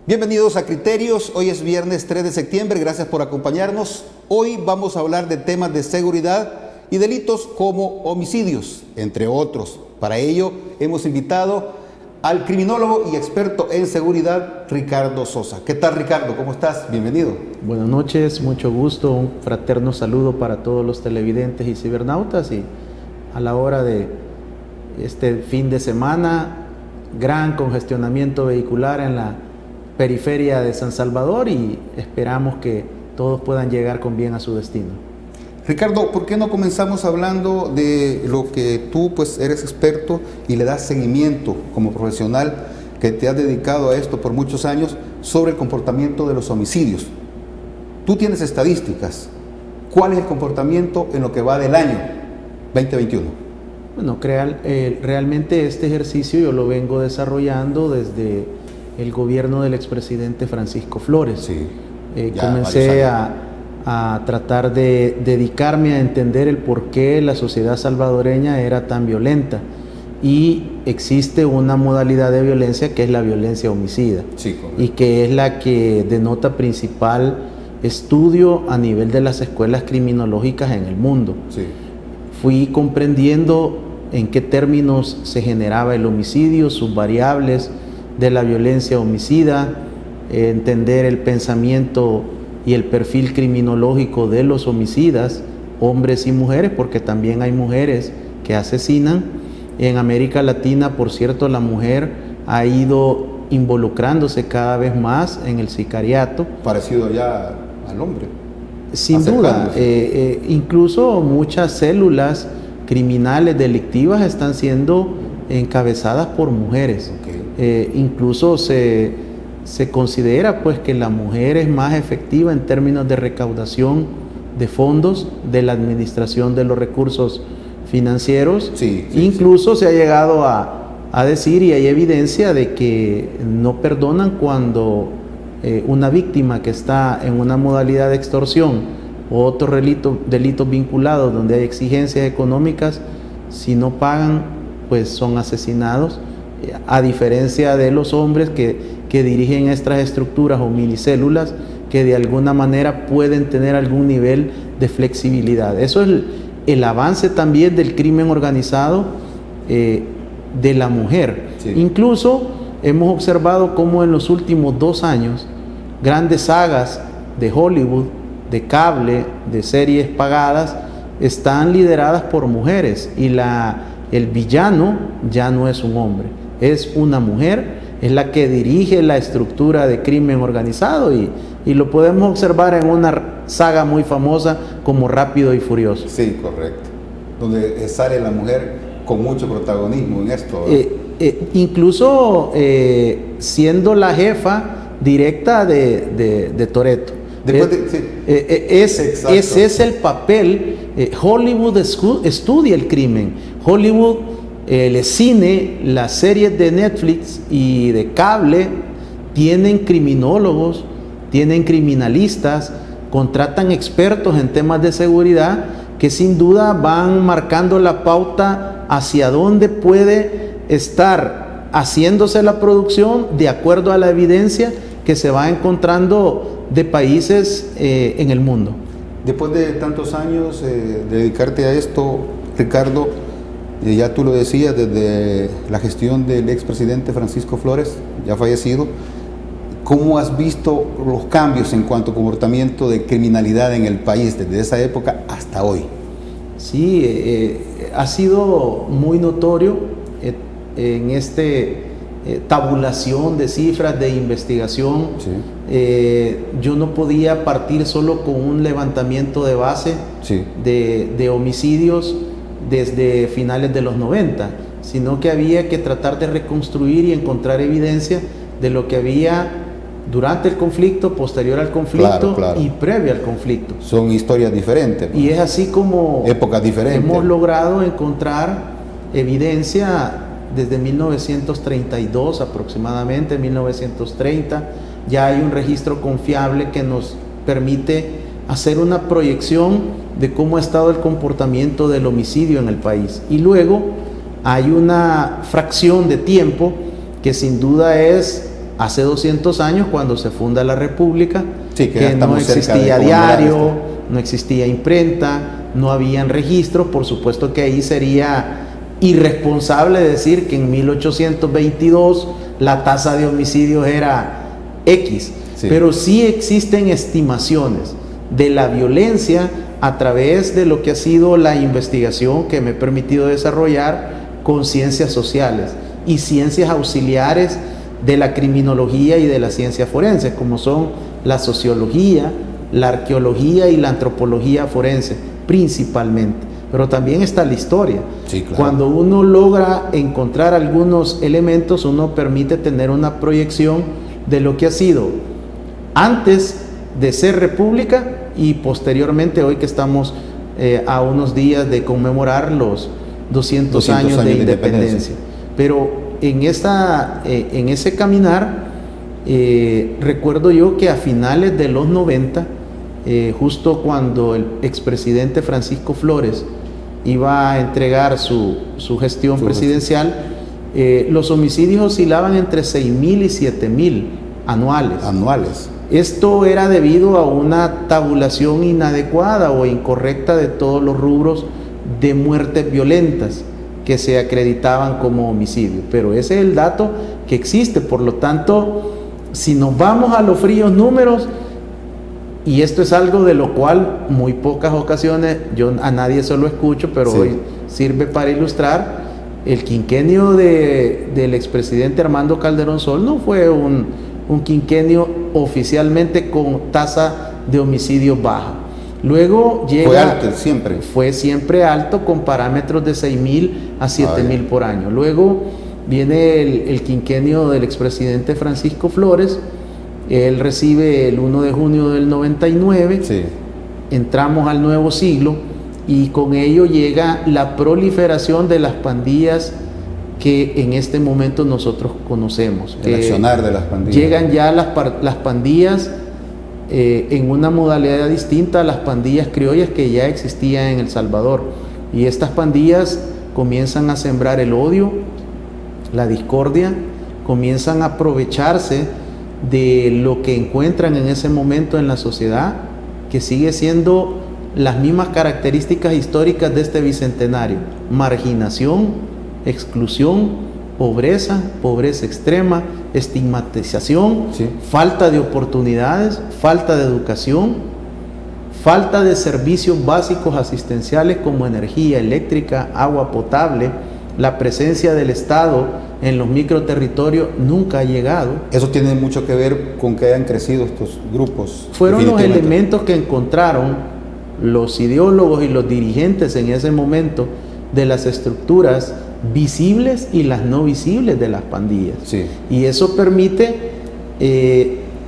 Bienvenidos a Criterios, hoy es viernes 3 de septiembre, gracias por acompañarnos. Hoy vamos a hablar de temas de seguridad y delitos como homicidios, entre otros. Para ello hemos invitado al criminólogo y experto en seguridad, Ricardo Sosa. ¿Qué tal, Ricardo? ¿Cómo estás? Bienvenido. Buenas noches, mucho gusto, un fraterno saludo para todos los televidentes y cibernautas, y a la hora de este fin de semana, gran congestionamiento vehicular en la periferia de San Salvador, y esperamos que todos puedan llegar con bien a su destino. Ricardo, ¿por qué no comenzamos hablando de lo que tú pues eres experto y le das seguimiento como profesional que te has dedicado a esto por muchos años, sobre el comportamiento de los homicidios? Tú tienes estadísticas. ¿Cuál es el comportamiento en lo que va del año 2021? Bueno, realmente este ejercicio yo lo vengo desarrollando desde el gobierno del expresidente Francisco Flores. Sí, comencé a tratar de dedicarme a entender el por qué la sociedad salvadoreña era tan violenta, y existe una modalidad de violencia que es la violencia homicida, sí, y que es la que denota principal estudio a nivel de las escuelas criminológicas en el mundo. Sí. Fui comprendiendo en qué términos se generaba el homicidio, sus variables de la violencia homicida, entender el pensamiento y el perfil criminológico de los homicidas, hombres y mujeres, porque también hay mujeres que asesinan. En América Latina, por cierto, la mujer ha ido involucrándose cada vez más en el sicariato. Parecido ya al hombre. Sin duda, incluso muchas células criminales delictivas están siendo encabezadas por mujeres. Okay. Incluso se considera pues que la mujer es más efectiva en términos de recaudación de fondos, de la administración de los recursos financieros. Incluso se ha llegado a decir, y hay evidencia de que no perdonan cuando una víctima que está en una modalidad de extorsión o otros delitos vinculados donde hay exigencias económicas, si no pagan, pues son asesinados, a diferencia de los hombres que dirigen estas estructuras o minicélulas que de alguna manera pueden tener algún nivel de flexibilidad. Eso es el avance también del crimen organizado de la mujer. Sí. Incluso hemos observado cómo en los últimos 2 años grandes sagas de Hollywood, de cable, de series pagadas, están lideradas por mujeres, y el villano ya no es un hombre, es una mujer, es la que dirige la estructura de crimen organizado, y lo podemos observar en una saga muy famosa como Rápido y Furioso. Sí, correcto. Donde sale la mujer con mucho protagonismo en esto. Incluso siendo la jefa directa de Toretto. Ese es el papel. Hollywood estudia el crimen. Hollywood, el cine, las series de Netflix y de cable tienen criminólogos, tienen criminalistas, contratan expertos en temas de seguridad que sin duda van marcando la pauta hacia dónde puede estar haciéndose la producción de acuerdo a la evidencia que se va encontrando de países en el mundo. Después de tantos años de dedicarte a esto, Ricardo, ya tú lo decías, desde la gestión del expresidente Francisco Flores, ya fallecido, ¿cómo has visto los cambios en cuanto a comportamiento de criminalidad en el país desde esa época hasta hoy? Sí, ha sido muy notorio en tabulación de cifras de investigación. Sí. Yo no podía partir solo con un levantamiento de base. Sí. de homicidios desde finales de los 90, sino que había que tratar de reconstruir y encontrar evidencia de lo que había durante el conflicto, posterior al conflicto y previo al conflicto. Son historias diferentes. Y es así como épocas diferentes. Hemos logrado encontrar evidencia desde 1932 aproximadamente, 1930, ya hay un registro confiable que nos permite hacer una proyección de cómo ha estado el comportamiento del homicidio en el país. Y luego hay una fracción de tiempo que sin duda es hace 200 años cuando se funda la República, que no existía diario, no existía imprenta, no habían registros. Por supuesto que ahí sería irresponsable decir que en 1822 la tasa de homicidios era X, pero sí existen estimaciones de la violencia a través de lo que ha sido la investigación que me he permitido desarrollar con ciencias sociales y ciencias auxiliares de la criminología y de la ciencia forense, como son la sociología, la arqueología y la antropología forense, principalmente. Pero también está la historia. Sí, claro. Cuando uno logra encontrar algunos elementos, uno permite tener una proyección de lo que ha sido antes de ser república y posteriormente, hoy que estamos a unos días de conmemorar los 200 años de independencia. Pero en ese caminar, recuerdo yo que a finales de los 90, justo cuando el expresidente Francisco Flores iba a entregar su gestión presidencial, los homicidios oscilaban entre 6.000 y 7.000 anuales. Esto era debido a una tabulación inadecuada o incorrecta de todos los rubros de muertes violentas que se acreditaban como homicidio. Pero ese es el dato que existe. Por lo tanto, si nos vamos a los fríos números, y esto es algo de lo cual muy pocas ocasiones, yo a nadie se lo escucho, pero hoy sirve para ilustrar, el quinquenio del expresidente Armando Calderón Sol no fue un quinquenio oficialmente con tasa de homicidio baja. Luego llega... Fue alto siempre. Fue siempre alto con parámetros de 6.000 a 7.000 por año. Luego viene el quinquenio del expresidente Francisco Flores. Él recibe el 1 de junio del 99. Entramos al nuevo siglo y con ello llega la proliferación de las pandillas que en este momento nosotros conocemos. El accionar de las pandillas. Llegan ya las pandillas en una modalidad distinta a las pandillas criollas que ya existían en El Salvador. Y estas pandillas comienzan a sembrar el odio, la discordia, comienzan a aprovecharse de lo que encuentran en ese momento en la sociedad, que sigue siendo las mismas características históricas de este bicentenario: marginación, exclusión, pobreza extrema, estigmatización, falta de oportunidades, falta de educación, falta de servicios básicos asistenciales como energía eléctrica, agua potable. La presencia del Estado en los microterritorios nunca ha llegado. Eso tiene mucho que ver con que hayan crecido estos grupos. Fueron los elementos que encontraron los ideólogos y los dirigentes en ese momento de las estructuras visibles y las no visibles de las pandillas. Y eso permite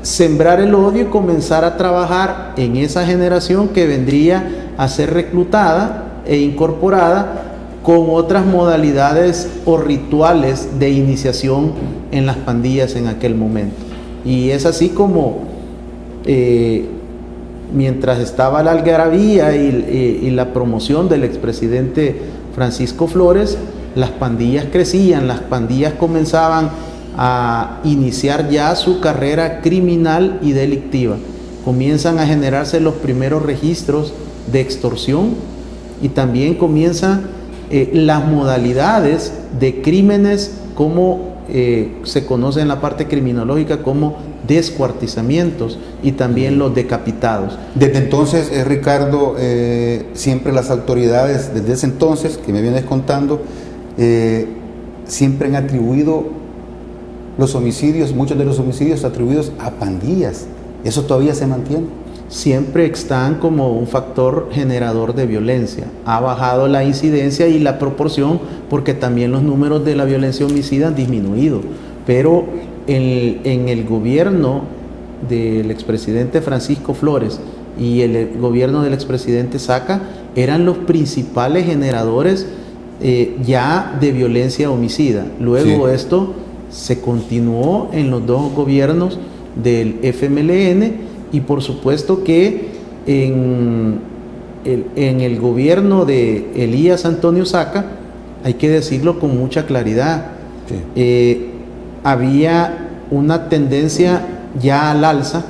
sembrar el odio y comenzar a trabajar en esa generación que vendría a ser reclutada e incorporada con otras modalidades o rituales de iniciación en las pandillas en aquel momento. Y es así como mientras estaba la algarabía y la promoción del expresidente Francisco Flores, las pandillas crecían, las pandillas comenzaban a iniciar ya su carrera criminal y delictiva. Comienzan a generarse los primeros registros de extorsión y también comienzan las modalidades de crímenes como se conoce en la parte criminológica como descuartizamientos y también los decapitados. Desde entonces, Ricardo, siempre las autoridades, desde ese entonces, que me vienes contando, siempre han atribuido los homicidios, muchos de los homicidios atribuidos a pandillas. ¿Eso todavía se mantiene? Siempre están como un factor generador de violencia. Ha bajado la incidencia y la proporción porque también los números de la violencia homicida han disminuido. Pero en el gobierno del expresidente Francisco Flores y el gobierno del expresidente Saca eran los principales generadores ya de violencia homicida. Luego esto se continuó en los dos gobiernos del FMLN y por supuesto que en el gobierno de Elías Antonio Saca, hay que decirlo con mucha claridad, había una tendencia ya al alza,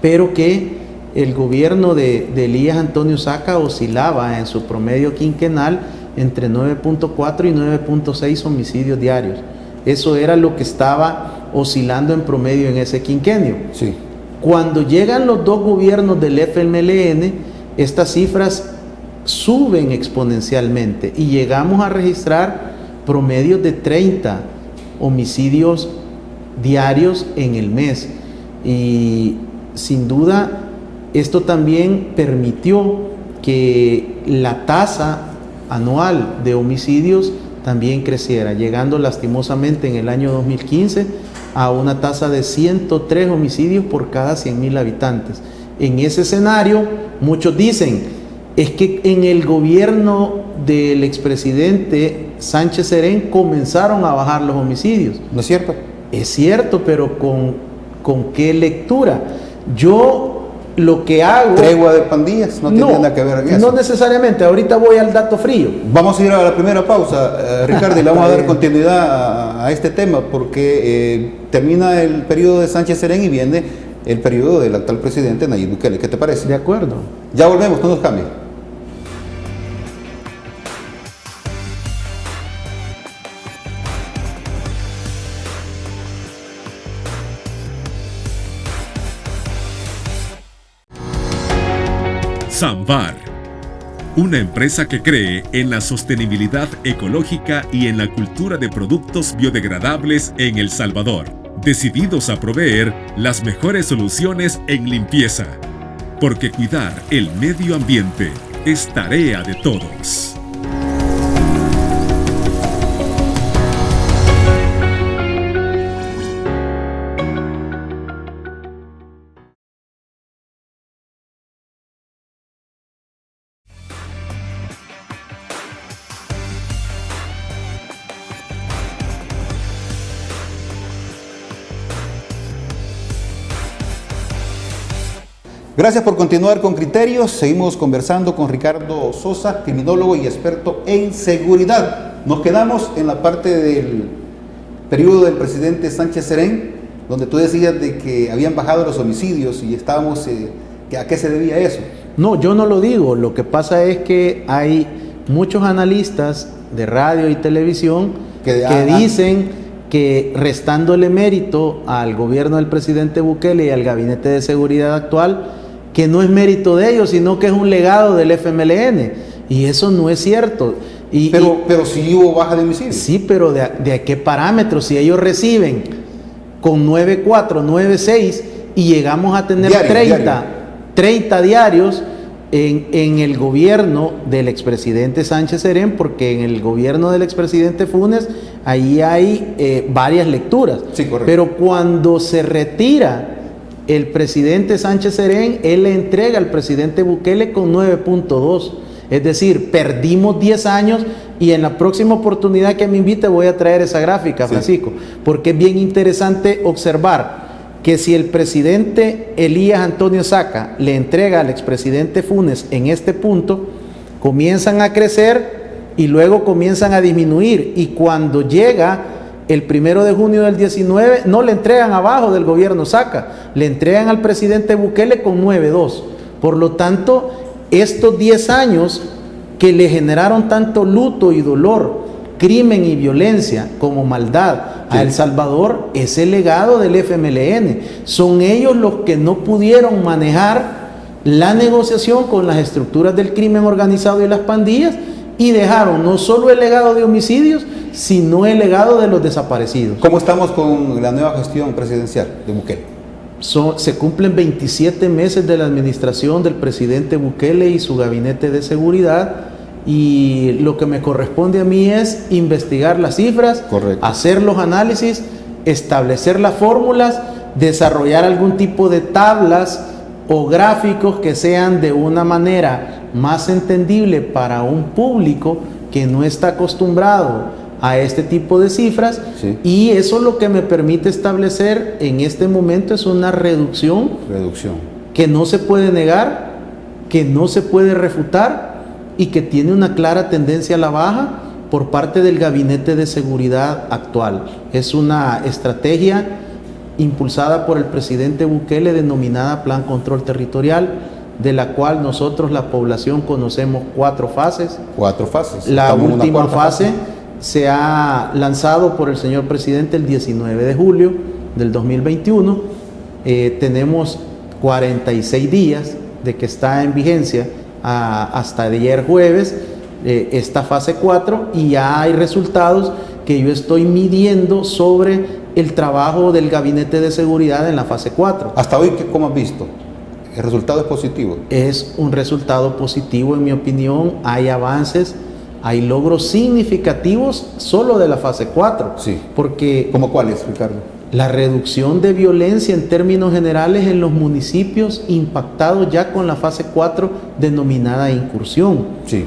pero que el gobierno de Elías Antonio Saca oscilaba en su promedio quinquenal entre 9.4 y 9.6 homicidios diarios. Eso era lo que estaba oscilando en promedio en ese quinquenio. Sí. Cuando llegan los dos gobiernos del FMLN, estas cifras suben exponencialmente y llegamos a registrar promedios de 30 homicidios diarios en el mes. Y sin duda, esto también permitió que la tasa anual de homicidios también creciera, llegando lastimosamente en el año 2015 a una tasa de 103 homicidios por cada 100.000 habitantes. En ese escenario, muchos dicen, es que en el gobierno del expresidente Sánchez Serén comenzaron a bajar los homicidios. ¿No es cierto? Es cierto, pero ¿con qué lectura? Yo lo que hago... Tregua de pandillas, no tiene nada que ver con eso. No necesariamente, ahorita voy al dato frío. Vamos a ir a la primera pausa, Ricardo, y le vamos a dar continuidad a este tema, porque termina el periodo de Sánchez Serén y viene el periodo del actual presidente Nayib Bukele. ¿Qué te parece? De acuerdo. Ya volvemos, no nos cambie. Samvar, una empresa que cree en la sostenibilidad ecológica y en la cultura de productos biodegradables en El Salvador, decididos a proveer las mejores soluciones en limpieza, porque cuidar el medio ambiente es tarea de todos. Gracias por continuar con Criterios. Seguimos conversando con Ricardo Sosa, criminólogo y experto en seguridad. Nos quedamos en la parte del periodo del presidente Sánchez Serén, donde tú decías de que habían bajado los homicidios y estábamos... ¿a qué se debía eso? No, yo no lo digo. Lo que pasa es que hay muchos analistas de radio y televisión que dicen que restándole mérito al gobierno del presidente Bukele y al gabinete de seguridad actual, que no es mérito de ellos, sino que es un legado del FMLN. Y eso no es cierto. Pero sí hubo baja de homicidios. Sí, pero ¿de qué parámetros? Si ellos reciben con 9.4, 9.6 y llegamos a tener 30 diarios en el gobierno del expresidente Sánchez Serén, porque en el gobierno del expresidente Funes ahí hay varias lecturas. Sí, correcto. Pero cuando se retira el presidente Sánchez Serén, él le entrega al presidente Bukele con 9.2. Es decir, perdimos 10 años y en la próxima oportunidad que me invite voy a traer esa gráfica, Francisco, porque es bien interesante observar que si el presidente Elías Antonio Saca le entrega al expresidente Funes en este punto, comienzan a crecer y luego comienzan a disminuir, y cuando llega el 1 de junio del 19 no le entregan abajo del gobierno Saca, le entregan al presidente Bukele con 9.2. Por lo tanto, estos 10 años que le generaron tanto luto y dolor, crimen y violencia como maldad a El Salvador, es el legado del FMLN. Son ellos los que no pudieron manejar la negociación con las estructuras del crimen organizado y las pandillas, y dejaron no solo el legado de homicidios, sino el legado de los desaparecidos. ¿Cómo estamos con la nueva gestión presidencial de Bukele? Se cumplen 27 meses de la administración del presidente Bukele y su gabinete de seguridad, y lo que me corresponde a mí es investigar las cifras, correcto, hacer los análisis, establecer las fórmulas desarrollar algún tipo de tablas o gráficos que sean de una manera más entendible para un público que no está acostumbrado a este tipo de cifras, Sí. y eso lo que me permite establecer en este momento es una reducción que no se puede negar, que no se puede refutar y que tiene una clara tendencia a la baja por parte del Gabinete de Seguridad actual. Es una estrategia impulsada por el presidente Bukele denominada Plan Control Territorial, de la cual nosotros, la población, conocemos 4 fases. 4 fases. La Estamos en una última cuarta fase se ha lanzado por el señor presidente el 19 de julio del 2021. Tenemos 46 días de que está en vigencia hasta ayer jueves esta fase 4, y ya hay resultados que yo estoy midiendo sobre el trabajo del Gabinete de Seguridad en la fase 4. Hasta hoy, ¿cómo has visto? ¿El resultado es positivo? Es un resultado positivo, en mi opinión. Hay avances, hay logros significativos solo de la fase 4. Sí. Porque ¿Cómo cuáles, Ricardo? la reducción de violencia en términos generales en los municipios impactados ya con la fase 4 denominada incursión. Sí.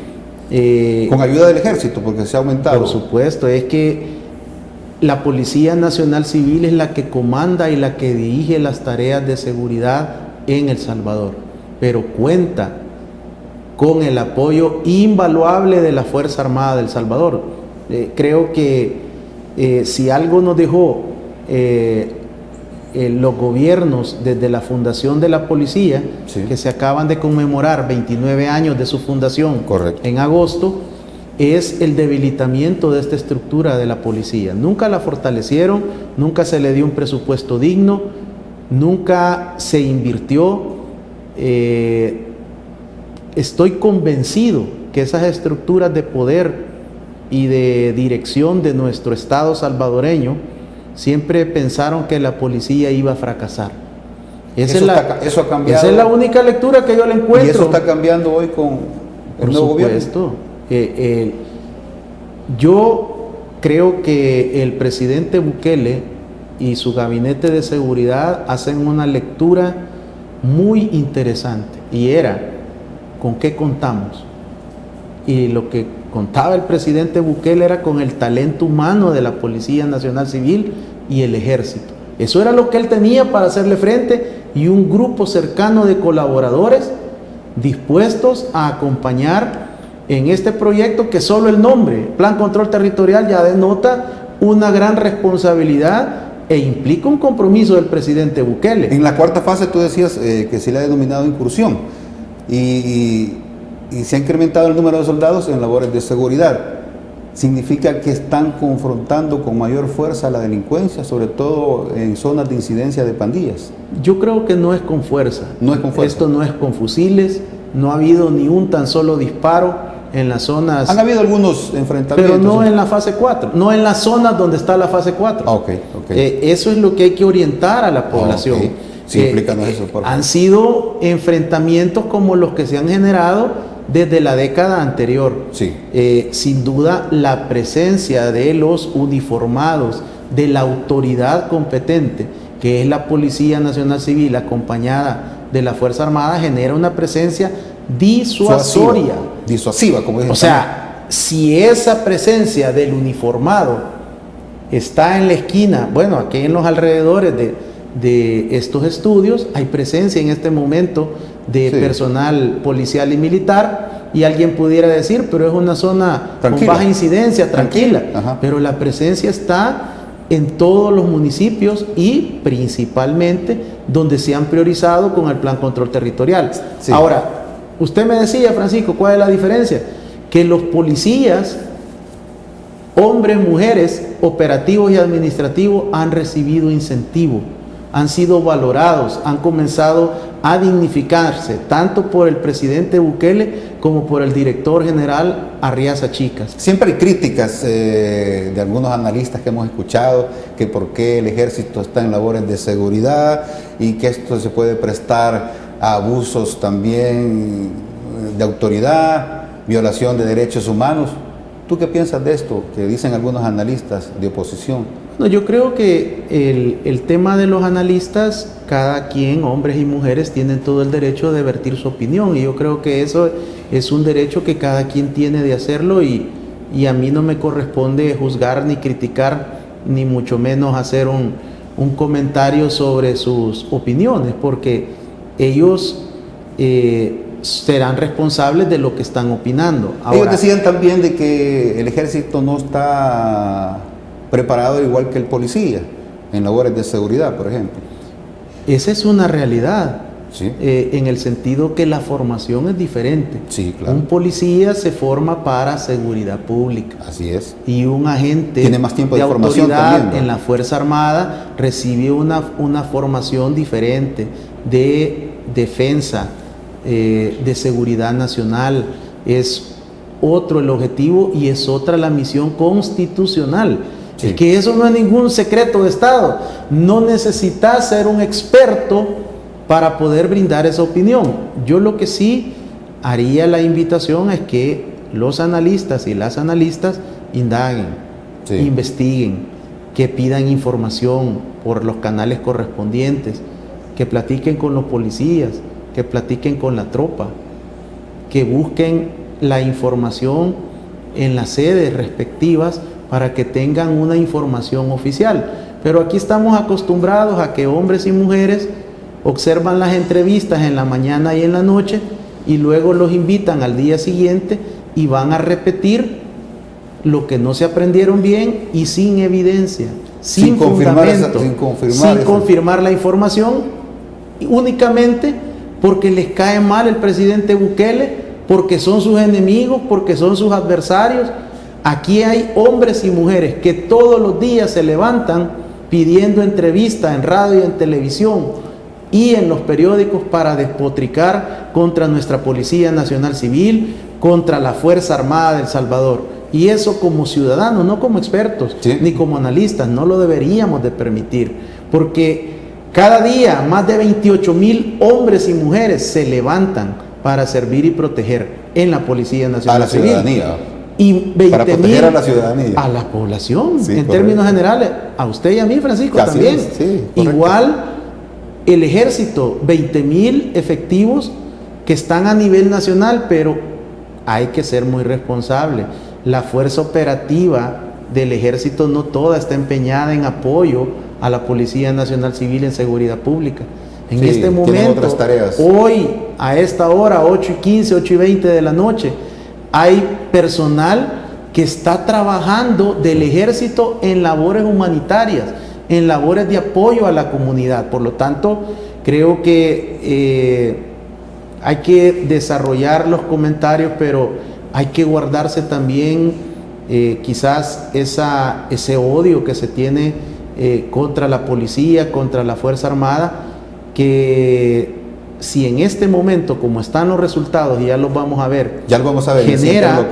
Con ayuda del ejército, porque se ha aumentado. Por supuesto, es que la Policía Nacional Civil es la que comanda y la que dirige las tareas de seguridad en El Salvador, pero cuenta con el apoyo invaluable de la Fuerza Armada de El Salvador. Creo que si algo nos dejó los gobiernos desde la fundación de la policía, Sí. que se acaban de conmemorar 29 años de su fundación. Correcto. En agosto, es el debilitamiento de esta estructura de la policía. Nunca la fortalecieron, nunca se le dio un presupuesto digno, nunca se invirtió. Estoy convencido que esas estructuras de poder y de dirección de nuestro Estado salvadoreño siempre pensaron que la policía iba a fracasar. Eso ha cambiado. Esa es la única lectura que yo le encuentro. Y eso está cambiando hoy con el nuevo gobierno. Por supuesto. Yo creo que el presidente Bukele y su gabinete de seguridad hacen una lectura muy interesante, y era: ¿con qué contamos? Y lo que contaba el presidente Bukele era con el talento humano de la Policía Nacional Civil y el Ejército. Eso era lo que él tenía para hacerle frente, y un grupo cercano de colaboradores dispuestos a acompañar en este proyecto que solo el nombre, Plan Control Territorial, ya denota una gran responsabilidad e implica un compromiso del presidente Bukele. En la cuarta fase tú decías que se le ha denominado incursión y se ha incrementado el número de soldados en labores de seguridad. Significa que están confrontando con mayor fuerza a la delincuencia, sobre todo en zonas de incidencia de pandillas. Yo creo que no es con fuerza. No es con fuerza. Esto no es con fusiles, no ha habido ni un tan solo disparo en las zonas. Han habido algunos enfrentamientos. Pero no en la fase 4, no en las zonas donde está la fase 4. Ah, ok. Eso es lo que hay que orientar a la población. Ok. Sí, explícanos eso, por favor. Han sido enfrentamientos como los que se han generado desde la década anterior. Sí. Sin duda, la presencia de los uniformados, de la autoridad competente, que es la Policía Nacional Civil acompañada de la Fuerza Armada, genera una presencia disuasoria. Disuasiva, como dicen. O sea, si esa presencia del uniformado está en la esquina, bueno, aquí en los alrededores de estos estudios, hay presencia en este momento de personal policial y militar, y alguien pudiera decir, pero es una zona con baja incidencia, tranquila. Ajá. Pero la presencia está en todos los municipios y principalmente donde se han priorizado con el Plan Control Territorial. Sí. Ahora, usted me decía, Francisco, ¿cuál es la diferencia? Que los policías, hombres, mujeres, operativos y administrativos, han recibido incentivo, han sido valorados, han comenzado a dignificarse, tanto por el presidente Bukele como por el director general Arriaza Chicas. Siempre hay críticas de algunos analistas que hemos escuchado, que por qué el ejército está en labores de seguridad y que esto se puede prestar a abusos también de autoridad, violación de derechos humanos. ¿Tú qué piensas de esto que dicen algunos analistas de oposición? No, yo creo que el tema de los analistas, cada quien, hombres y mujeres, tienen todo el derecho de vertir su opinión, y yo creo que eso es un derecho que cada quien tiene de hacerlo, y a mí no me corresponde juzgar ni criticar, ni mucho menos hacer un comentario sobre sus opiniones, porque ellos serán responsables de lo que están opinando. Ahora, ellos decían también de que el ejército no está preparado igual que el policía en labores de seguridad, por ejemplo. esa es una realidad, Sí. en el sentido que la formación es diferente. Sí, claro. Un policía se forma para seguridad pública. Así es. Y un agente Tiene más tiempo de formación autoridad también, ¿no? en la Fuerza Armada recibe una formación diferente de defensa, de seguridad nacional. Es otro el objetivo y es otra la misión constitucional. Sí. Es que eso no es ningún secreto de Estado. No necesitas ser un experto para poder brindar esa opinión. Yo lo que sí haría la invitación es que los analistas y las analistas indaguen, Sí. investiguen, que pidan información por los canales correspondientes, que platiquen con los policías, que platiquen con la tropa, que busquen la información en las sedes respectivas para que tengan una información oficial. Pero aquí estamos acostumbrados a que hombres y mujeres observan las entrevistas en la mañana y en la noche y luego los invitan al día siguiente y van a repetir lo que no se aprendieron bien y sin evidencia, sin fundamento, sin confirmar la información, únicamente porque les cae mal el presidente Bukele, porque son sus enemigos, porque son sus adversarios. Aquí hay hombres y mujeres que todos los días se levantan pidiendo entrevistas en radio y en televisión y en los periódicos para despotricar contra nuestra Policía Nacional Civil, contra la Fuerza Armada de El Salvador. Y eso como ciudadanos, no como expertos, sí, ni como analistas, no lo deberíamos de permitir, porque cada día más de 28,000 hombres y mujeres se levantan para servir y proteger en la Policía Nacional Civil. A la ciudadanía. Y 20,000 a la ciudadanía. A la población, Sí, en correcto. términos generales. A usted y a mí, Francisco, Así también. es, sí, correcto. Igual el ejército, 20,000 efectivos que están a nivel nacional, pero hay que ser muy responsable. La fuerza operativa del ejército no toda está empeñada en apoyo a la Policía Nacional Civil en seguridad pública. En Sí, este tienen momento, otras tareas. hoy, a esta hora, 8:15, 8:20 de la noche, hay personal que está trabajando del ejército en labores humanitarias, en labores de apoyo a la comunidad. Por lo tanto, creo que hay que desarrollar los comentarios, pero hay que guardarse también quizás ese odio que se tiene contra la policía, contra la Fuerza Armada, que si en este momento, como están los resultados, y ya los vamos a ver, genera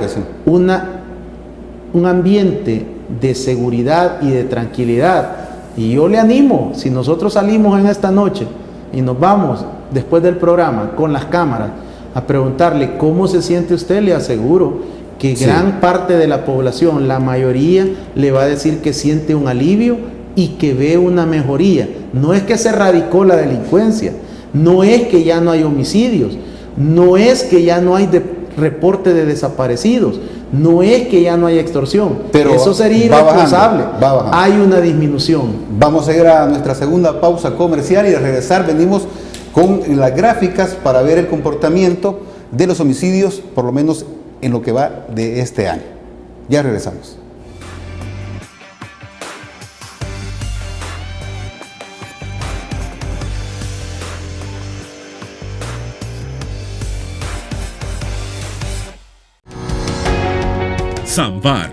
un ambiente de seguridad y de tranquilidad. Y yo le animo, si nosotros salimos en esta noche y nos vamos después del programa con las cámaras a preguntarle cómo se siente usted, le aseguro que gran parte de la población, la mayoría, le va a decir que siente un alivio y que ve una mejoría. No es que se erradicó la delincuencia, no es que ya no hay homicidios, no es que ya no hay reporte de desaparecidos, no es que ya no hay extorsión, pero eso sería irresponsable. Hay una disminución. Vamos a ir a nuestra segunda pausa comercial y al regresar venimos con las gráficas para ver el comportamiento de los homicidios, por lo menos en lo que va de este año. Ya regresamos. Samvar,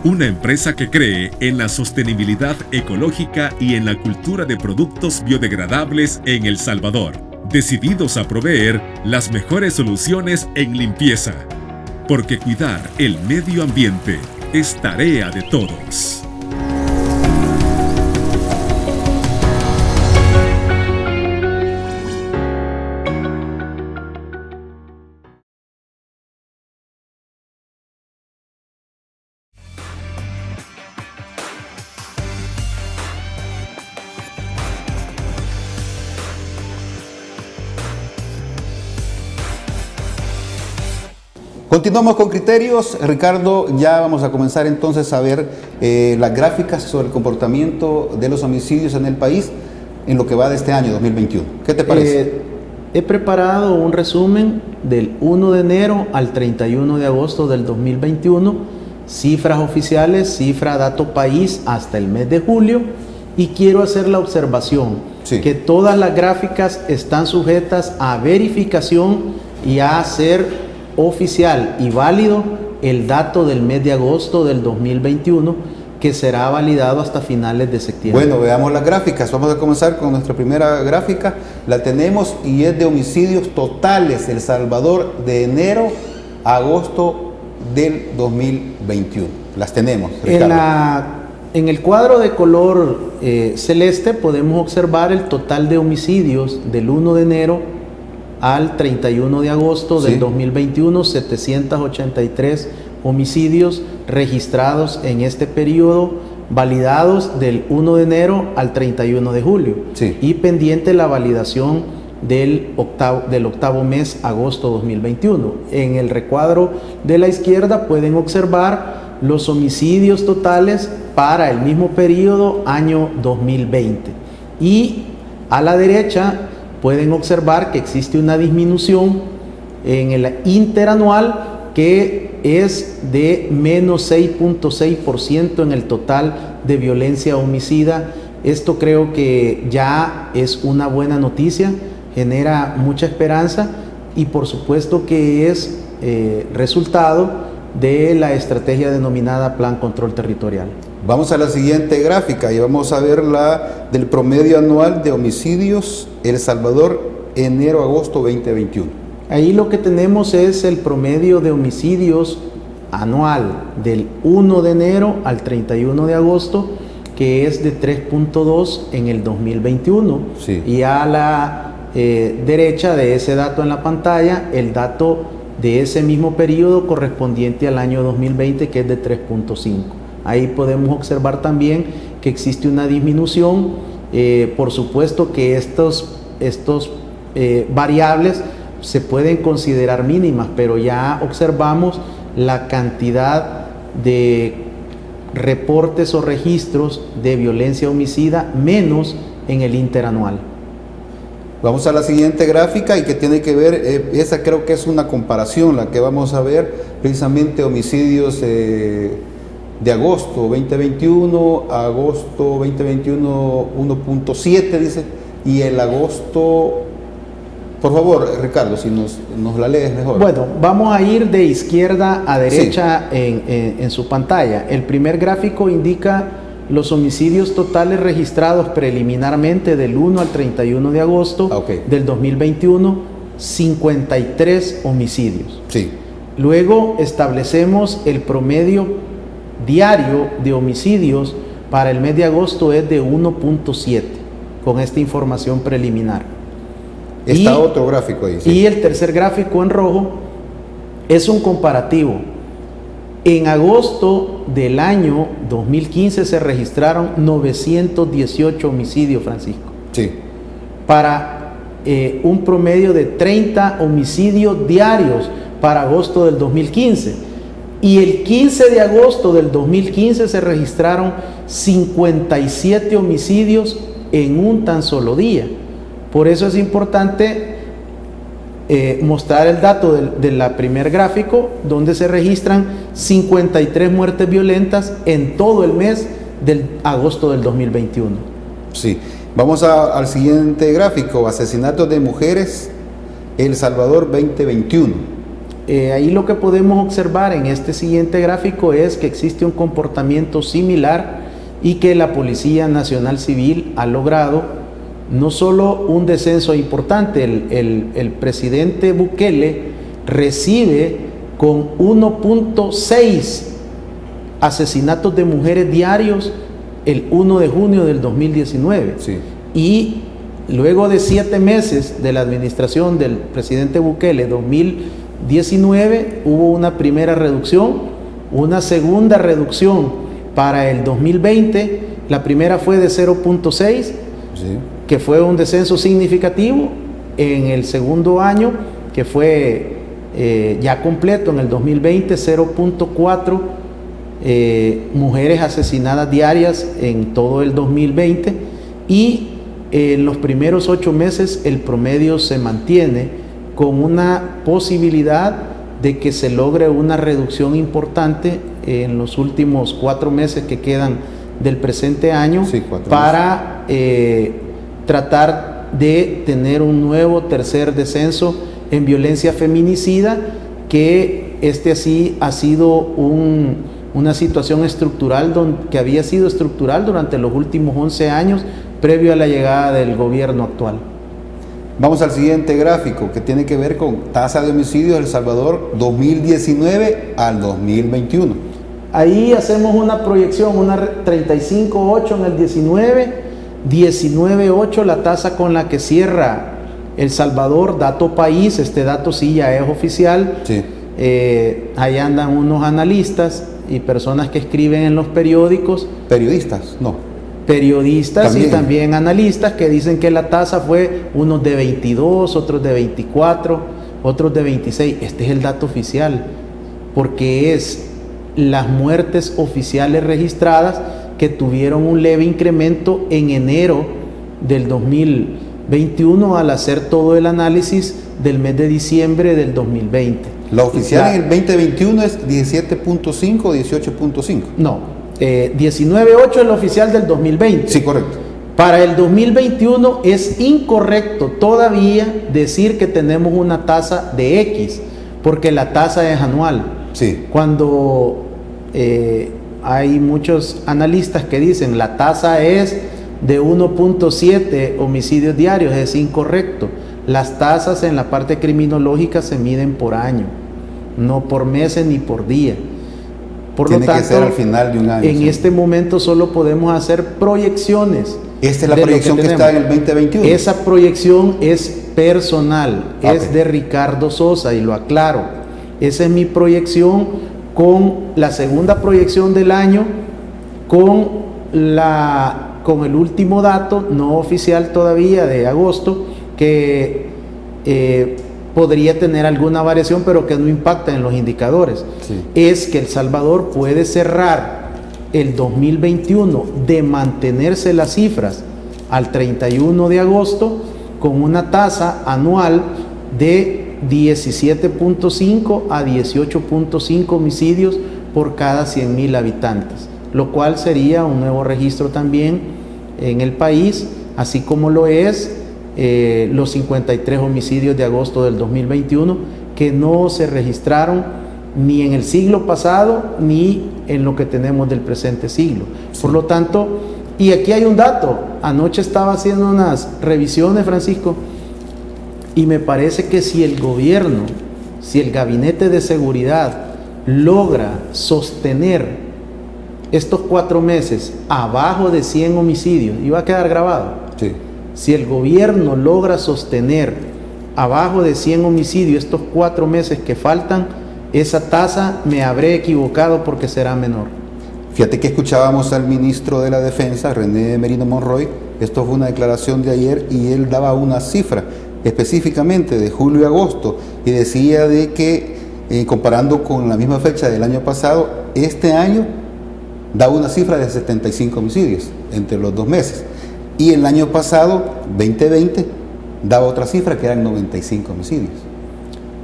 una empresa que cree en la sostenibilidad ecológica y en la cultura de productos biodegradables en El Salvador, decididos a proveer las mejores soluciones en limpieza, porque cuidar el medio ambiente es tarea de todos. Continuamos con criterios. Ricardo, ya vamos a comenzar entonces a ver las gráficas sobre el comportamiento de los homicidios en el país en lo que va de este año 2021. ¿Qué te parece? He preparado un resumen del 1 de enero al 31 de agosto del 2021, cifras oficiales, cifra dato país hasta el mes de julio, y quiero hacer la observación que todas las gráficas están sujetas a verificación y a ser oficial y válido el dato del mes de agosto del 2021, que será validado hasta finales de septiembre. Bueno, veamos las gráficas. Vamos a comenzar con nuestra primera gráfica. La tenemos y es de homicidios totales El Salvador de enero a agosto del 2021. Las tenemos, Ricardo. En el cuadro de color celeste podemos observar el total de homicidios del 1 de enero al 31 de agosto del 2021, 783 homicidios registrados en este periodo, validados del 1 de enero al 31 de julio. Y pendiente la validación del octavo mes, agosto 2021. En el recuadro de la izquierda pueden observar los homicidios totales para el mismo periodo, año 2020. Y a la derecha pueden observar que existe una disminución en el interanual que es de menos 6.6% en el total de violencia homicida. Esto creo que ya es una buena noticia, genera mucha esperanza y por supuesto que es resultado de la estrategia denominada Plan Control Territorial. Vamos a la siguiente gráfica y vamos a ver la del promedio anual de homicidios El Salvador enero-agosto 2021. Ahí lo que tenemos es el promedio de homicidios anual del 1 de enero al 31 de agosto, que es de 3.2 en el 2021. Y a la derecha de ese dato en la pantalla, el dato de ese mismo periodo correspondiente al año 2020, que es de 3.5. Ahí podemos observar también que existe una disminución. Por supuesto que estos variables se pueden considerar mínimas, pero ya observamos la cantidad de reportes o registros de violencia homicida menos en el interanual. Vamos a la siguiente gráfica y que tiene que ver, esa creo que es una comparación, la que vamos a ver, precisamente homicidios de agosto 2021, agosto 2021 1.7 dice, y el agosto, por favor Ricardo, si nos la lees mejor. Bueno, vamos a ir de izquierda a derecha en su pantalla. El primer gráfico indica los homicidios totales registrados preliminarmente del 1 al 31 de agosto del 2021, 53 homicidios. Luego establecemos el promedio diario de homicidios para el mes de agosto es de 1.7 con esta información preliminar. Está otro gráfico ahí. Y el tercer gráfico en rojo es un comparativo. En agosto del año 2015 se registraron 918 homicidios, Francisco. Para un promedio de 30 homicidios diarios para agosto del 2015. Y el 15 de agosto del 2015 se registraron 57 homicidios en un tan solo día. Por eso es importante mostrar el dato del primer gráfico, donde se registran 53 muertes violentas en todo el mes de agosto del 2021. Vamos al siguiente gráfico, asesinatos de mujeres El Salvador 2021. Ahí lo que podemos observar en este siguiente gráfico es que existe un comportamiento similar y que la Policía Nacional Civil ha logrado no solo un descenso importante, el presidente Bukele recibe con 1.6 asesinatos de mujeres diarios el 1 de junio del 2019. Y luego de 7 meses de la administración del presidente Bukele, 2019, hubo una primera reducción, una segunda reducción para el 2020. La primera fue de 0.6, que fue un descenso significativo. En el segundo año, que fue ya completo en el 2020, 0.4 mujeres asesinadas diarias en todo el 2020, y en los primeros 8 meses el promedio se mantiene con una posibilidad de que se logre una reducción importante en los últimos 4 meses que quedan del presente año, sí, para tratar de tener un nuevo tercer descenso en violencia feminicida, que así ha sido una situación estructural que había sido estructural durante los últimos 11 años previo a la llegada del gobierno actual. Vamos al siguiente gráfico, que tiene que ver con tasa de homicidios en El Salvador 2019 al 2021. Ahí hacemos una proyección, una 35.8 en el 19, 19.8 la tasa con la que cierra El Salvador, dato país. Este dato sí ya es oficial. Sí. Ahí andan unos analistas y personas que escriben en los periódicos. Periodistas, no. Periodistas También. Y también analistas que dicen que la tasa fue unos de 22, otros de 24, otros de 26. Este es el dato oficial, porque es las muertes oficiales registradas, que tuvieron un leve incremento en enero del 2021 al hacer todo el análisis del mes de diciembre del 2020. La oficial en el 2021 es 17.5 o 18.5. No, 19.8 es la oficial del 2020. Sí, correcto. Para el 2021 es incorrecto todavía decir que tenemos una tasa de X, porque la tasa es anual. Sí. Cuando hay muchos analistas que dicen la tasa es de 1.7 homicidios diarios, es incorrecto. Las tasas en la parte criminológica se miden por año, no por meses ni por día. Por Tiene lo tanto, que ser al final de un año. en este momento solo podemos hacer proyecciones. Esta es la proyección que está en el 2021. Esa proyección es personal, Okay. es de Ricardo Sosa, y lo aclaro. Esa es mi proyección, con la segunda proyección del año, con el último dato no oficial todavía de agosto, que podría tener alguna variación, pero que no impacta en los indicadores. Sí. Es que El Salvador puede cerrar el 2021 de mantenerse las cifras al 31 de agosto con una tasa anual de 17.5 a 18.5 homicidios por cada 100.000 habitantes, lo cual sería un nuevo registro también en el país, así como lo es los 53 homicidios de agosto del 2021, que no se registraron ni en el siglo pasado ni en lo que tenemos del presente siglo. Sí. Por lo tanto, y aquí hay un dato, anoche estaba haciendo unas revisiones, Francisco, y me parece que si el gobierno, si el gabinete de seguridad logra sostener estos 4 meses abajo de 100 homicidios, y va a quedar grabado. Sí. Si el gobierno logra sostener abajo de 100 homicidios estos 4 meses que faltan, esa tasa me habré equivocado porque será menor. Fíjate que escuchábamos al ministro de la Defensa, René Merino Monroy. Esto fue una declaración de ayer y él daba una cifra específicamente de julio y agosto, y decía de que comparando con la misma fecha del año pasado, este año daba una cifra de 75 homicidios entre los 2 meses. Y el año pasado, 2020, daba otra cifra que eran 95 homicidios.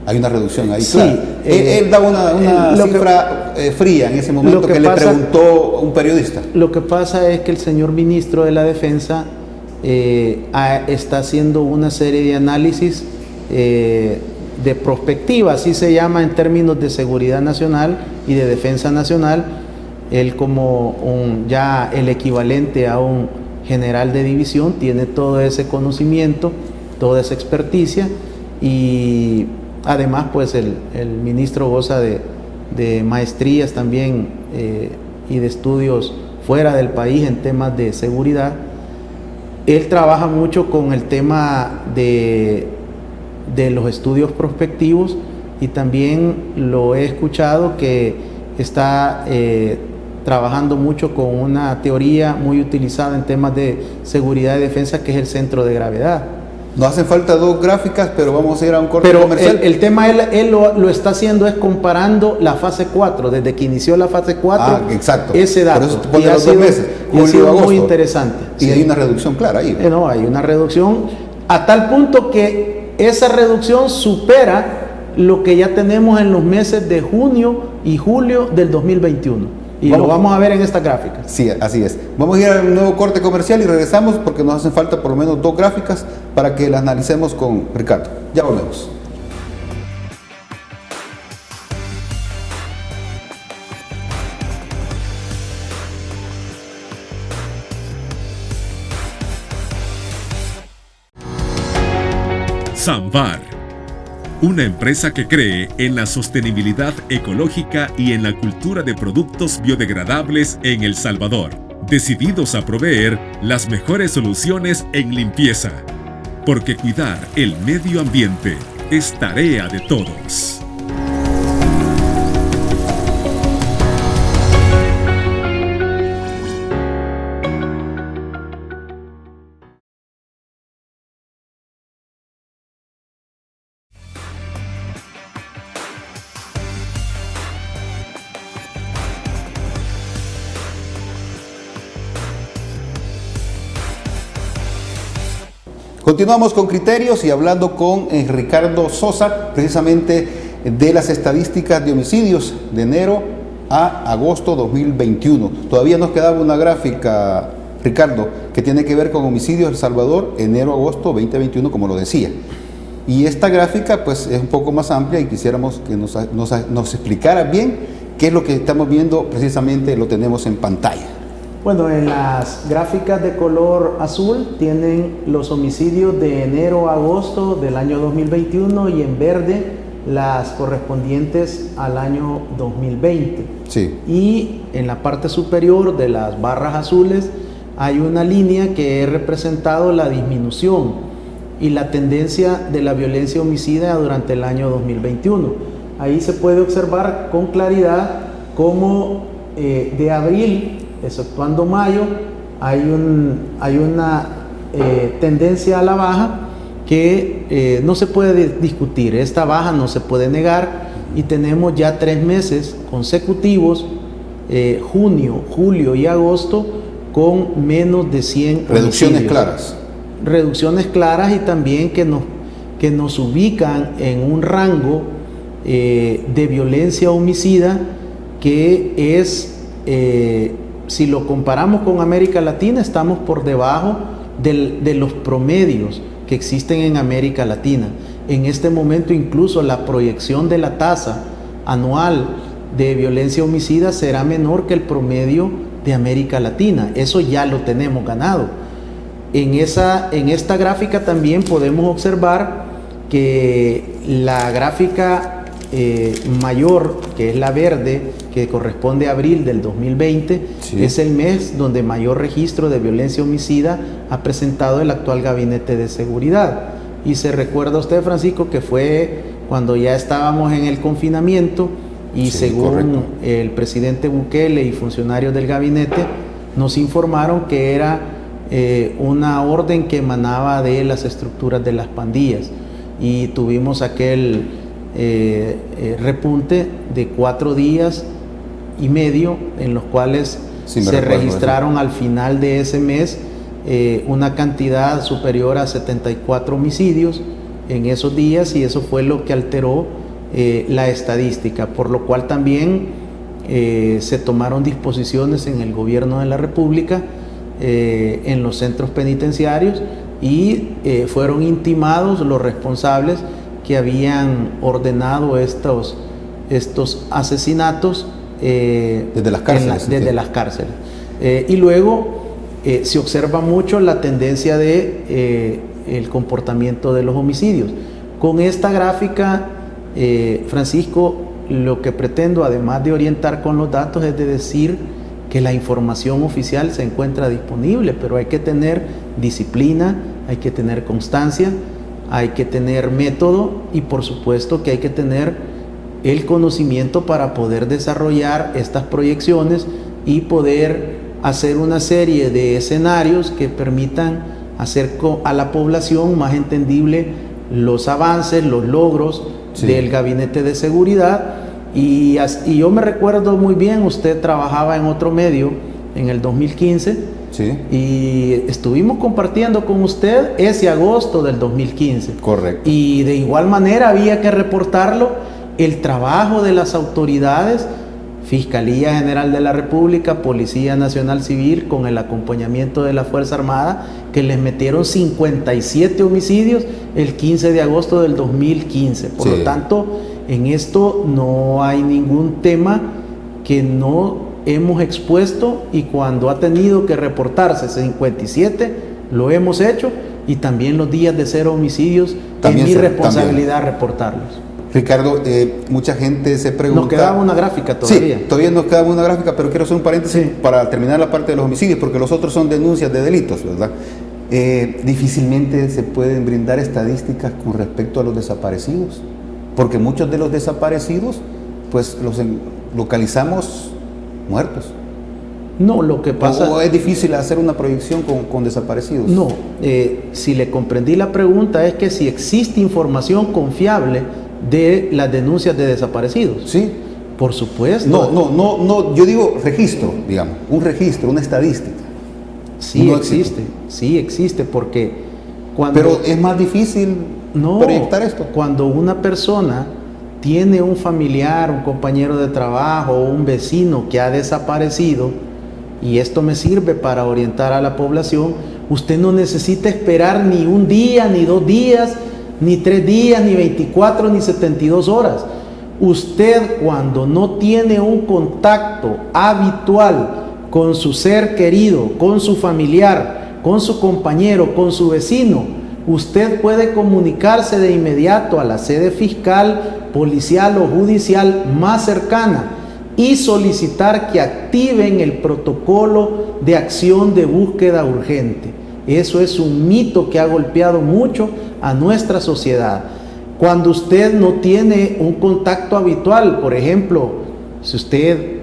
Hay una reducción ahí, sí, claro. Él daba una cifra fría en ese momento que le preguntó un periodista. Lo que pasa es que el señor ministro de la Defensa está haciendo una serie de análisis de prospectiva, así se llama en términos de seguridad nacional y de defensa nacional. Él, como ya el equivalente a un general de división, tiene todo ese conocimiento, toda esa experticia, y además pues el ministro goza de maestrías también y de estudios fuera del país en temas de seguridad. Él trabaja mucho con el tema de los estudios prospectivos, y también lo he escuchado que está trabajando mucho con una teoría muy utilizada en temas de seguridad y defensa, que es el centro de gravedad. Nos hacen falta 2 gráficas, pero vamos a ir a un corte Pero comercial. el tema él lo está haciendo es comparando la fase 4, desde que inició la fase 4, exacto. ese dato. Por eso te pone Y ha los 2 sido, meses, y ha julio, sido agosto. muy interesante. Y Sí. hay una reducción clara ahí. No, hay una reducción a tal punto que esa reducción supera lo que ya tenemos en los meses de junio y julio del 2021. Y lo vamos a ver en esta gráfica. Sí, así es. Vamos a ir a un nuevo corte comercial y regresamos porque nos hacen falta por lo menos 2 gráficas para que las analicemos con Ricardo. Ya volvemos. Samvar, una empresa que cree en la sostenibilidad ecológica y en la cultura de productos biodegradables en El Salvador, decididos a proveer las mejores soluciones en limpieza, porque cuidar el medio ambiente es tarea de todos. Continuamos con criterios y hablando con Ricardo Sosa, precisamente de las estadísticas de homicidios de enero a agosto 2021. Todavía nos quedaba una gráfica, Ricardo, que tiene que ver con homicidios en El Salvador, enero-agosto 2021, como lo decía. Y esta gráfica pues es un poco más amplia y quisiéramos que nos explicara bien qué es lo que estamos viendo, precisamente lo tenemos en pantalla. Bueno, en las gráficas de color azul tienen los homicidios de enero a agosto del año 2021 y en verde las correspondientes al año 2020. Sí. Y en la parte superior de las barras azules hay una línea que ha representado la disminución y la tendencia de la violencia homicida durante el año 2021. Ahí se puede observar con claridad cómo de abril, exceptuando mayo, hay una tendencia a la baja que no se puede discutir. Esta baja no se puede negar y tenemos ya 3 meses consecutivos, junio, julio y agosto, con menos de 100 reducciones homicidios. claras. Reducciones claras y también que nos ubican en un rango de violencia homicida que es, si lo comparamos con América Latina, estamos por debajo de los promedios que existen en América Latina. En este momento incluso la proyección de la tasa anual de violencia homicida será menor que el promedio de América Latina. Eso ya lo tenemos ganado. En esta gráfica también podemos observar que la gráfica mayor, que es la verde, que corresponde a abril del 2020, sí, es el mes donde mayor registro de violencia homicida ha presentado el actual Gabinete de Seguridad. Y se recuerda usted, Francisco, que fue cuando ya estábamos en el confinamiento y sí, según correcto, el presidente Bukele y funcionarios del gabinete nos informaron que era una orden que emanaba de las estructuras de las pandillas y tuvimos aquel repunte de 4 días y medio en los cuales se registraron al final de ese mes una cantidad superior a 74 homicidios en esos días, y eso fue lo que alteró la estadística, por lo cual también se tomaron disposiciones en el gobierno de la República, en los centros penitenciarios, y fueron intimados los responsables que habían ordenado estos asesinatos desde las cárceles. Desde las cárceles. Y luego se observa mucho la tendencia de el comportamiento de los homicidios. Con esta gráfica, Francisco, lo que pretendo, además de orientar con los datos, es de decir que la información oficial se encuentra disponible, pero hay que tener disciplina, hay que tener constancia, hay que tener método y por supuesto que hay que tener el conocimiento para poder desarrollar estas proyecciones y poder hacer una serie de escenarios que permitan hacer a la población más entendible los avances, los logros del Gabinete de Seguridad. Y yo me recuerdo muy bien, usted trabajaba en otro medio en el 2015 y estuvimos compartiendo con usted ese agosto del 2015. Correcto. Y de igual manera había que reportarlo, el trabajo de las autoridades, Fiscalía General de la República, Policía Nacional Civil, con el acompañamiento de la Fuerza Armada, que les metieron 57 homicidios el 15 de agosto del 2015. Por lo tanto, en esto no hay ningún tema que no hemos expuesto, y cuando ha tenido que reportarse 57, lo hemos hecho, y también los días de 0 homicidios, es mi responsabilidad reportarlos. Ricardo, mucha gente se pregunta... Nos quedaba una gráfica todavía. Sí, todavía nos quedaba una gráfica, pero quiero hacer un paréntesis para terminar la parte de los homicidios, porque los otros son denuncias de delitos, ¿verdad? Difícilmente se pueden brindar estadísticas con respecto a los desaparecidos, porque muchos de los desaparecidos, pues los localizamos muertos. No, lo que pasa... ¿O es difícil hacer una proyección con desaparecidos? No, si le comprendí la pregunta, es que si existe información confiable de las denuncias de desaparecidos. Sí. Por supuesto. No, yo digo registro, digamos, un registro, una estadística. Sí existe, porque cuando... Pero es más difícil proyectar esto. Cuando una persona tiene un familiar, un compañero de trabajo o un vecino que ha desaparecido, y esto me sirve para orientar a la población, usted no necesita esperar ni un día, ni 2 días, ni 3 días, ni 24, ni 72 horas. Usted, cuando no tiene un contacto habitual con su ser querido, con su familiar, con su compañero, con su vecino, usted puede comunicarse de inmediato a la sede fiscal, policial o judicial más cercana y solicitar que activen el protocolo de acción de búsqueda urgente. Eso es un mito que ha golpeado mucho a nuestra sociedad. Cuando usted no tiene un contacto habitual, por ejemplo, si usted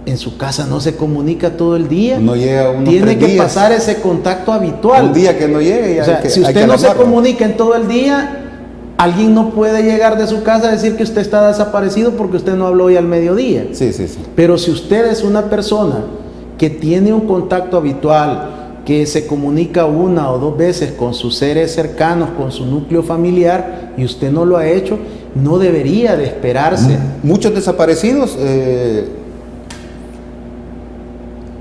en su casa no se comunica todo el día, no llega unos tiene 3 que días. pasar ese contacto habitual. Un día que no llegue, o sea, si usted no se comunica en todo el día, alguien no puede llegar de su casa a decir que usted está desaparecido porque usted no habló hoy al mediodía. Sí. Pero si usted es una persona que tiene un contacto habitual, que se comunica 1 o 2 veces con sus seres cercanos, con su núcleo familiar, y usted no lo ha hecho, no debería de esperarse. Muchos desaparecidos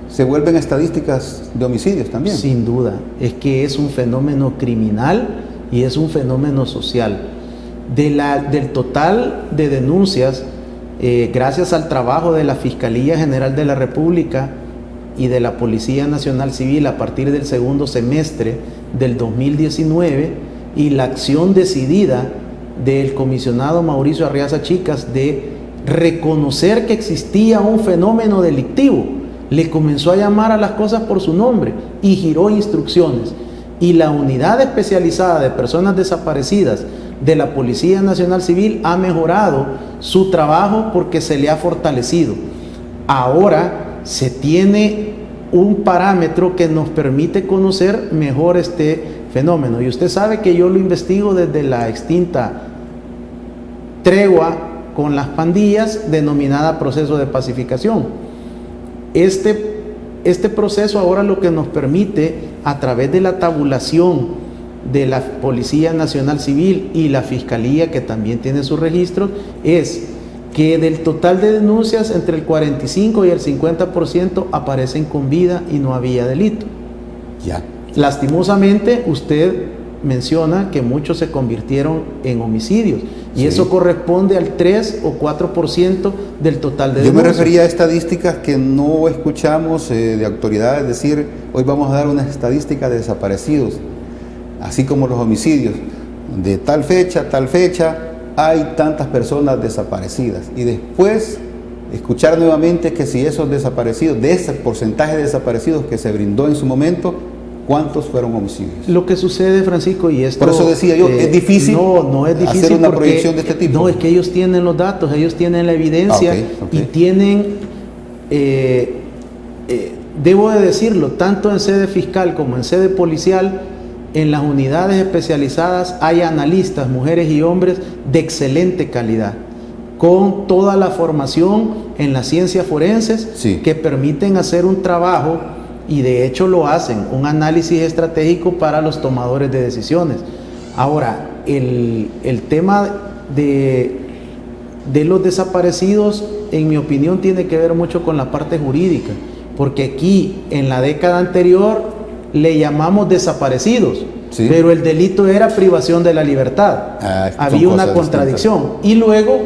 se vuelven estadísticas de homicidios también. Sin duda, es que es un fenómeno criminal y es un fenómeno social. Del total de denuncias, gracias al trabajo de la Fiscalía General de la República y de la Policía Nacional Civil a partir del segundo semestre del 2019 y la acción decidida del comisionado Mauricio Arriaza Chicas de reconocer que existía un fenómeno delictivo, le comenzó a llamar a las cosas por su nombre y giró instrucciones. Y la unidad especializada de personas desaparecidas de la Policía Nacional Civil ha mejorado su trabajo porque se le ha fortalecido. Ahora se tiene un parámetro que nos permite conocer mejor este fenómeno. Y usted sabe que yo lo investigo desde la extinta tregua con las pandillas denominada proceso de pacificación. Este proceso ahora lo que nos permite, a través de la tabulación de la Policía Nacional Civil y la Fiscalía, que también tiene sus registros, es que del total de denuncias entre el 45 y el 50% aparecen con vida y no había delito. Ya. Lastimosamente, usted menciona que muchos se convirtieron en homicidios y eso corresponde al 3 o 4% del total de denuncias. Yo me refería a estadísticas que no escuchamos de autoridades decir, hoy vamos a dar una estadística de desaparecidos, así como los homicidios, de tal fecha, hay tantas personas desaparecidas, y después escuchar nuevamente que si esos desaparecidos, de ese porcentaje de desaparecidos que se brindó en su momento, ¿cuántos fueron homicidios? Lo que sucede, Francisco, y esto... Por eso decía yo, ¿es difícil, no es difícil hacer una porque, proyección de este tipo? No, es que ellos tienen los datos, ellos tienen la evidencia y tienen, debo de decirlo, tanto en sede fiscal como en sede policial, en las unidades especializadas hay analistas, mujeres y hombres de excelente calidad, con toda la formación en las ciencias forenses, sí, que permiten hacer un trabajo, y de hecho lo hacen, un análisis estratégico para los tomadores de decisiones. Ahora, el tema de los desaparecidos, en mi opinión, tiene que ver mucho con la parte jurídica, porque aquí en la década anterior le llamamos desaparecidos, sí, pero el delito era privación de la libertad. Había una contradicción. Distintas. Y luego,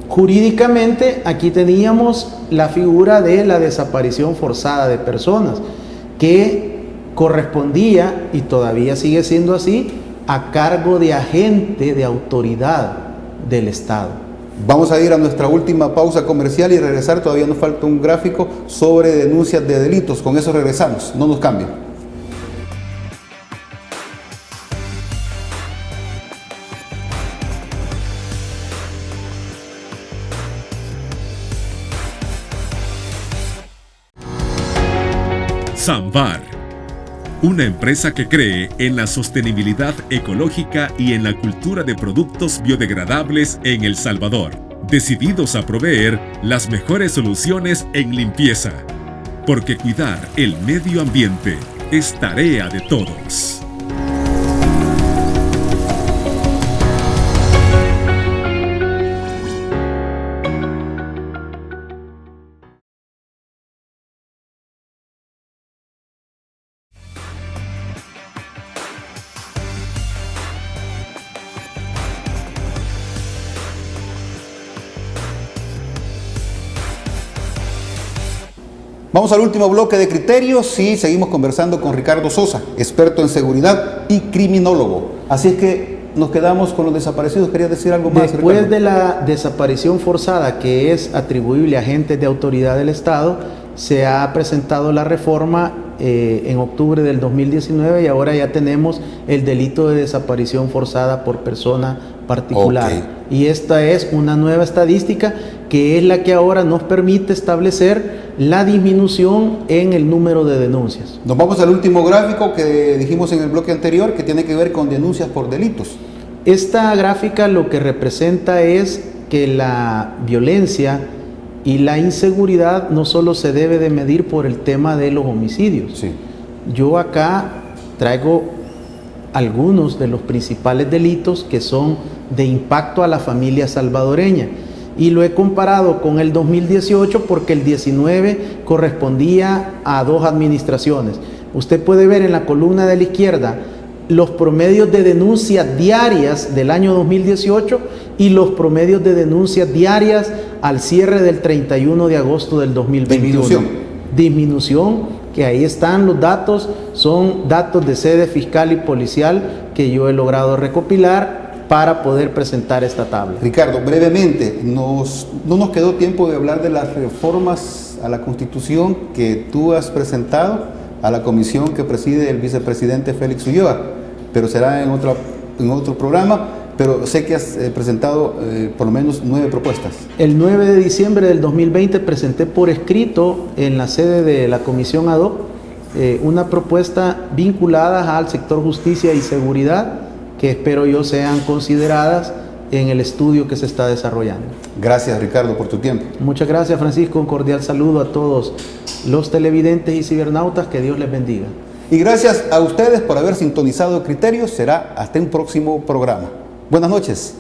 jurídicamente, aquí teníamos la figura de la desaparición forzada de personas, que correspondía, y todavía sigue siendo así, a cargo de agente de autoridad del Estado. Vamos a ir a nuestra última pausa comercial y regresar. Todavía nos falta un gráfico sobre denuncias de delitos. Con eso regresamos. No nos cambien. Samvar, una empresa que cree en la sostenibilidad ecológica y en la cultura de productos biodegradables en El Salvador, decididos a proveer las mejores soluciones en limpieza, porque cuidar el medio ambiente es tarea de todos. Vamos al último bloque de criterios y seguimos conversando con Ricardo Sosa, experto en seguridad y criminólogo. Así es que nos quedamos con los desaparecidos. ¿Querías decir algo más, Después Ricardo? de la desaparición forzada, que es atribuible a agentes de autoridad del Estado, se ha presentado la reforma en octubre del 2019 y ahora ya tenemos el delito de desaparición forzada por persona particular. Okay. Y esta es una nueva estadística que es la que ahora nos permite establecer la disminución en el número de denuncias. Nos vamos al último gráfico que dijimos en el bloque anterior, que tiene que ver con denuncias por delitos. Esta gráfica lo que representa es que la violencia y la inseguridad no solo se debe de medir por el tema de los homicidios. Sí. Yo acá traigo algunos de los principales delitos que son de impacto a la familia salvadoreña, y lo he comparado con el 2018 porque el 19 correspondía a dos administraciones. Usted puede ver en la columna de la izquierda los promedios de denuncias diarias del año 2018 y los promedios de denuncias diarias al cierre del 31 de agosto del 2021. Disminución, que ahí están los datos, son datos de sede fiscal y policial que yo he logrado recopilar para poder presentar esta tabla. Ricardo, brevemente, no nos quedó tiempo de hablar de las reformas a la Constitución que tú has presentado a la comisión que preside el vicepresidente Félix Ulloa, pero será en otro programa, pero sé que has presentado por lo menos 9 propuestas. El 9 de diciembre del 2020 presenté por escrito en la sede de la comisión ad hoc una propuesta vinculada al sector justicia y seguridad, que espero yo sean consideradas en el estudio que se está desarrollando. Gracias, Ricardo, por tu tiempo. Muchas gracias, Francisco. Un cordial saludo a todos los televidentes y cibernautas. Que Dios les bendiga. Y gracias a ustedes por haber sintonizado Criterios. Será hasta un próximo programa. Buenas noches.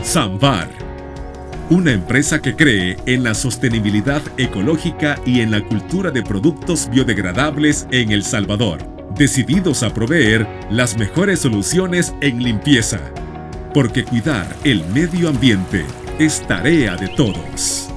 Samvar, una empresa que cree en la sostenibilidad ecológica y en la cultura de productos biodegradables en El Salvador, decididos a proveer las mejores soluciones en limpieza, porque cuidar el medio ambiente es tarea de todos.